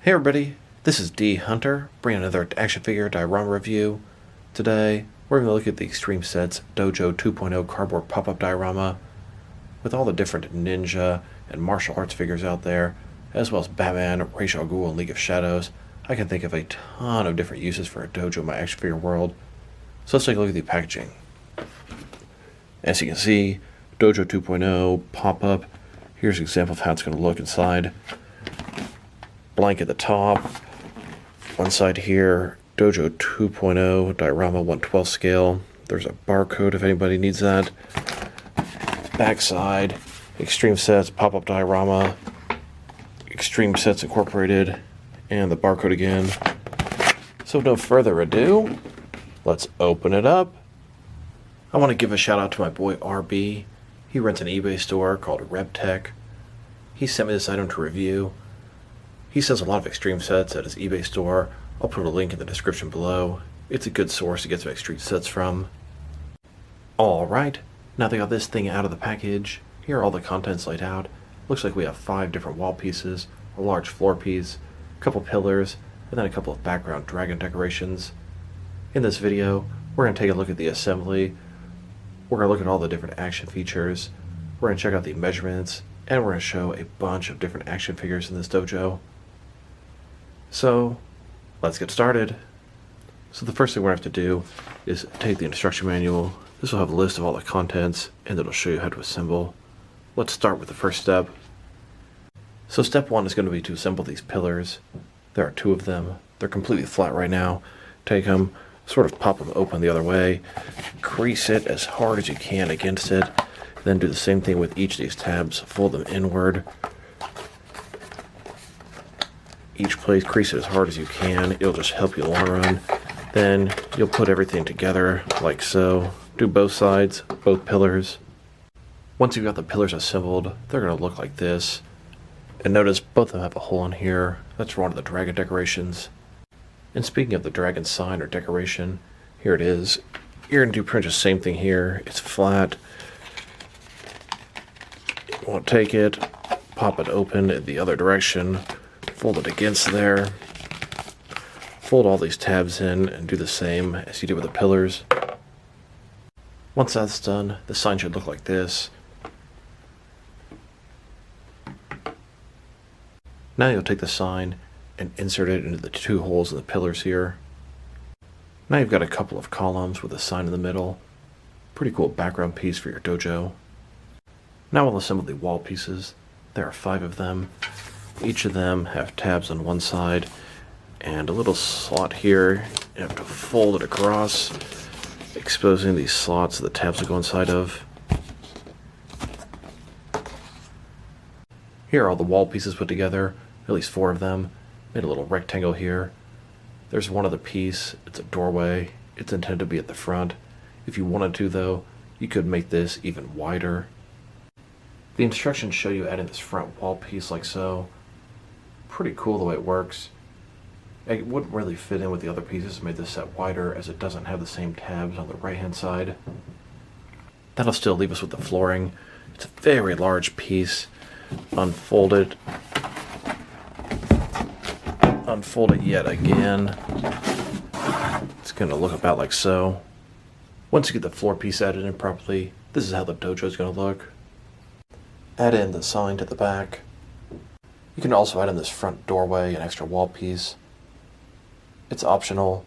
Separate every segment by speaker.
Speaker 1: Hey everybody, this is D Hunter, bringing another action figure diorama review. Today, we're going to look at the Extreme Sets Dojo 2.0 Cardboard Pop Up Diorama with all the different ninja and martial arts figures out there, as well as Batman, Ra's al Ghul, and League of Shadows. I can think of a ton of different uses for a dojo in my action figure world. So let's take a look at the packaging. As you can see, Dojo 2.0 pop-up. Here's an example of how it's going to look inside. Blank at the top. One side here, Dojo 2.0 diorama 1/12 scale. There's a barcode if anybody needs that. Back side, Extreme Sets pop-up diorama, Extreme Sets Incorporated, and the barcode again. So no further ado, let's open it up. I want to give a shout out to my boy RB. He runs an eBay store called RebTech. He sent me this item to review. He sells a lot of extreme sets at his eBay store. I'll put a link in the description below. It's a good source to get some extreme sets from. Alright, now that I got this thing out of the package, here are all the contents laid out. Looks like we have 5 different wall pieces, a large floor piece, a couple pillars, and then a couple of background dragon decorations. In this video, we're going to take a look at the assembly. We're going to look at all the different action features. We're going to check out the measurements, and we're going to show a bunch of different action figures in this dojo. So, let's get started. So the first thing we're going to have to do is take the instruction manual. This will have a list of all the contents, and it'll show you how to assemble. Let's start with the first step. So step 1 is going to be to assemble these pillars. There are 2 of them. They're completely flat right now. Take them, sort of pop them open the other way, crease it as hard as you can against it, then do the same thing with each of these tabs. Fold them inward. Each place, crease it as hard as you can. It'll just help you in the long run. Then you'll put everything together like so. Do both sides, both pillars. Once you've got the pillars assembled, they're going to look like this. And notice both of them have a hole in here. That's one of the dragon decorations. And speaking of the dragon sign or decoration, here it is. You're going to do pretty much the same thing here. It's flat. You want to take it, pop it open in the other direction, fold it against there, fold all these tabs in, and do the same as you did with the pillars. Once that's done, the sign should look like this. Now you'll take the sign and insert it into the 2 holes in the pillars here. Now you've got a couple of columns with a sign in the middle. Pretty cool background piece for your dojo. Now we'll assemble the wall pieces. There are 5 of them. Each of them have tabs on one side and a little slot here. You have to fold it across, exposing these slots that the tabs will go inside of. Here are all the wall pieces put together, at least 4 of them. Made a little rectangle here. There's one other piece. It's a doorway. It's intended to be at the front. If you wanted to, though, you could make this even wider. The instructions show you adding this front wall piece like so. Pretty cool the way it works. It wouldn't really fit in with the other pieces. Made this set wider as it doesn't have the same tabs on the right hand side. That'll still leave us with the flooring. It's a very large piece. Unfold it yet again. It's going to look about like so. Once you get the floor piece added in properly, this is how the dojo is going to look. Add in the sign to the back. You can also add in this front doorway, an extra wall piece. It's optional.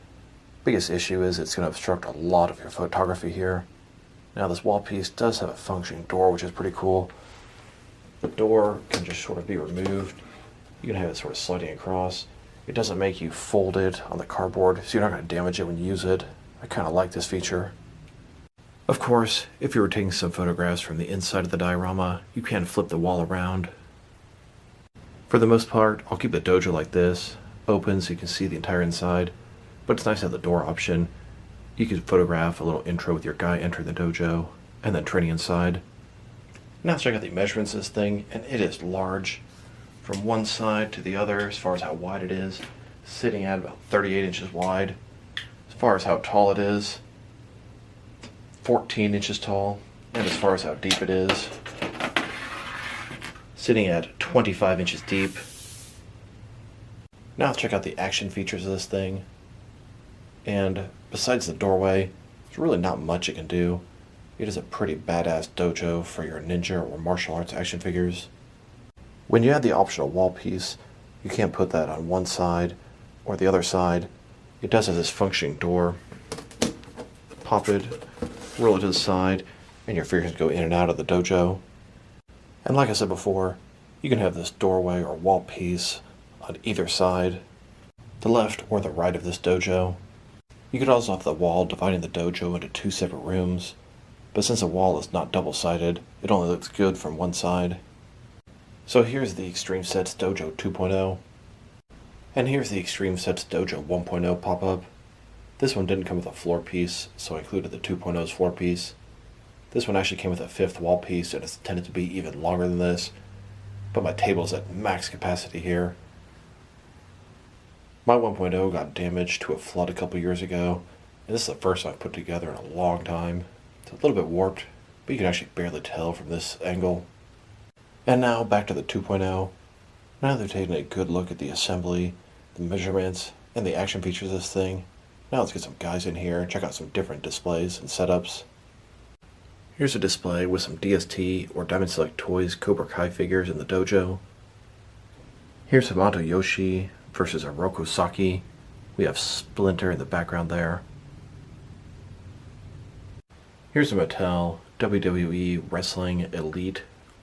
Speaker 1: Biggest issue is it's going to obstruct a lot of your photography here. Now this wall piece does have a functioning door, which is pretty cool. The door can just sort of be removed. You can have it sort of sliding across. It doesn't make you fold it on the cardboard, so you're not going to damage it when you use it. I kind of like this feature. Of course, if you were taking some photographs from the inside of the diorama, you can flip the wall around. For the most part, I'll keep the dojo like this, open so you can see the entire inside, but it's nice to have the door option. You can photograph a little intro with your guy entering the dojo, and then training inside. Now let's check out the measurements of this thing, and it is large. From one side to the other, as far as how wide it is, sitting at about 38 inches wide. As far as how tall it is, 14 inches tall. And as far as how deep it is, sitting at 25 inches deep. Now let's check out the action features of this thing. And besides the doorway, there's really not much it can do. It is a pretty badass dojo for your ninja or martial arts action figures. When you add the optional wall piece, you can't put that on one side or the other side. It does have this functioning door. Pop it, roll it to the side, and your figures go in and out of the dojo. And like I said before, you can have this doorway or wall piece on either side, the left or the right of this dojo. You could also have the wall dividing the dojo into two separate rooms, but since the wall is not double-sided, it only looks good from one side. So here's the Extreme Sets Dojo 2.0, and here's the Extreme Sets Dojo 1.0 pop-up. This one didn't come with a floor piece, so I included the 2.0's floor piece. This one actually came with a fifth wall piece, and it's intended to be even longer than this, but my table's at max capacity here. My 1.0 got damaged to a flood a couple years ago, and this is the first I've put together in a long time. It's a little bit warped, but you can actually barely tell from this angle. And now back to the 2.0. Now they're taking a good look at the assembly, the measurements, and the action features of this thing. Now let's get some guys in here and check out some different displays and setups. Here's a display with some DST or Diamond Select Toys Cobra Kai figures in the dojo. Here's Hamato Yoshi versus Oroku Saki. We have Splinter in the background there. Here's a Mattel WWE Wrestling Elite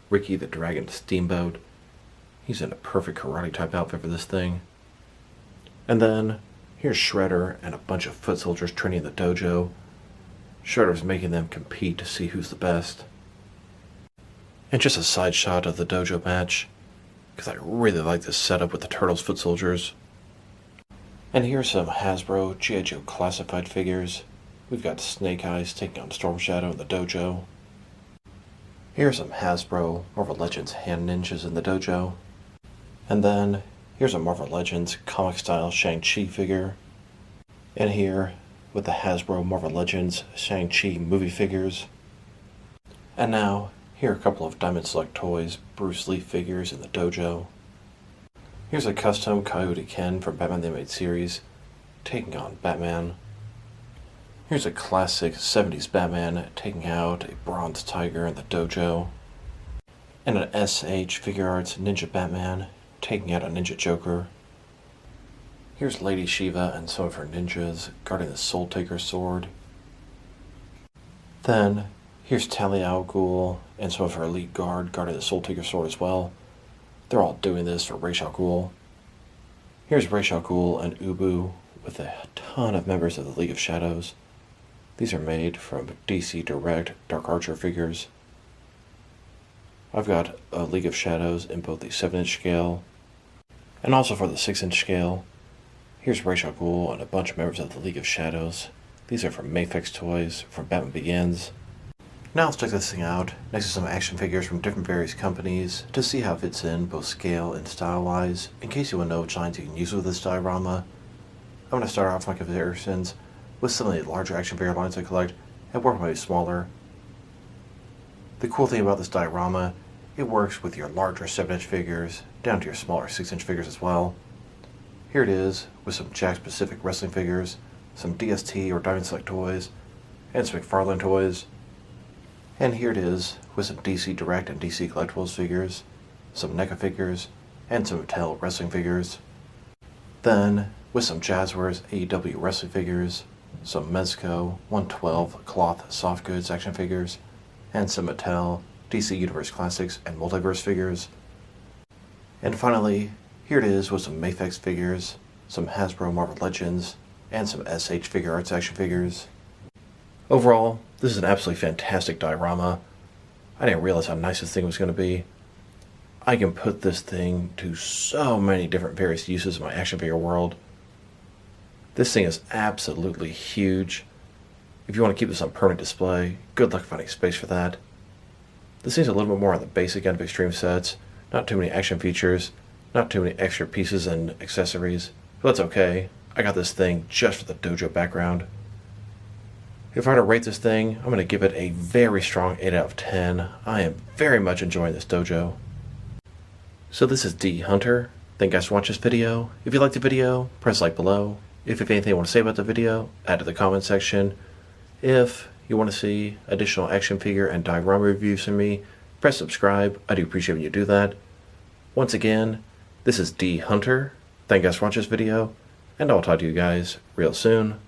Speaker 1: Ricky the Dragon Steamboat. He's in a perfect karate type outfit for this thing. And then here's Shredder and a bunch of foot soldiers training in the dojo. Shredder's making them compete to see who's the best. And just a side shot of the dojo match, because I really like this setup with the Turtles foot soldiers. And here's some Hasbro G.I. Joe classified figures. We've got Snake Eyes taking on Storm Shadow in the dojo. Here's some Hasbro Marvel Legends hand ninjas in the dojo. And then here's a Marvel Legends comic style Shang-Chi figure. And here with the Hasbro Marvel Legends Shang-Chi movie figures. And now here are a couple of Diamond Select Toys Bruce Lee figures in the dojo. Here's a custom Coyote Ken from Batman the Animated Series taking on Batman. Here's a classic 70s Batman taking out a bronze tiger in the dojo. And an SH Figure Arts Ninja Batman taking out a Ninja Joker. Here's Lady Shiva and some of her ninjas guarding the Soul Taker sword. Then here's Talia al Ghul and some of her elite guard guarding the Soul Taker sword as well. They're all doing this for Ra's al Ghul. Here's Ra's al Ghul and Ubu with a ton of members of the League of Shadows. These are made from DC Direct Dark Archer figures. I've got a League of Shadows in both the 7-inch scale and also for the 6-inch scale. Here's Ra's al Ghul and a bunch of members of the League of Shadows. These are from Mafex Toys from Batman Begins. Now let's check this thing out next to some action figures from different various companies to see how it fits in both scale and style-wise, in case you want to know which lines you can use with this diorama. I'm going to start off my comparisons with some of the larger action figure lines I collect and work my way smaller. The cool thing about this diorama, it works with your larger 7-inch figures down to your smaller 6-inch figures as well. Here it is with some Jakks Pacific wrestling figures, some DST or Diamond Select Toys, and some McFarlane toys. And here it is with some DC Direct and DC Collectibles figures, some NECA figures, and some Mattel wrestling figures. Then with some Jazzwares AEW wrestling figures, some Mezco 112 cloth soft goods action figures, and some Mattel DC Universe Classics and Multiverse figures. And finally, here it is with some Mafex figures, some Hasbro Marvel Legends, and some SH Figure Arts action figures. Overall, this is an absolutely fantastic diorama. I didn't realize how nice this thing was going to be. I can put this thing to so many different various uses in my action figure world. This thing is absolutely huge. If you want to keep this on permanent display, good luck finding space for that. This thing's a little bit more on the basic end of Extreme Sets. Not too many action features, not too many extra pieces and accessories, but that's okay. I got this thing just for the dojo background. If I were to rate this thing, I'm going to give it a very strong 8 out of 10. I am very much enjoying this dojo. So this is D. Hunter, Thank you guys for watching this video. If you liked the video, press like below. If you have anything you want to say about the video, add to the comment section. If you want to see additional action figure and diorama reviews from me, press subscribe. I do appreciate when you do that. Once again, this is D Hunter. Thank you guys for watching this video, and I'll talk to you guys real soon.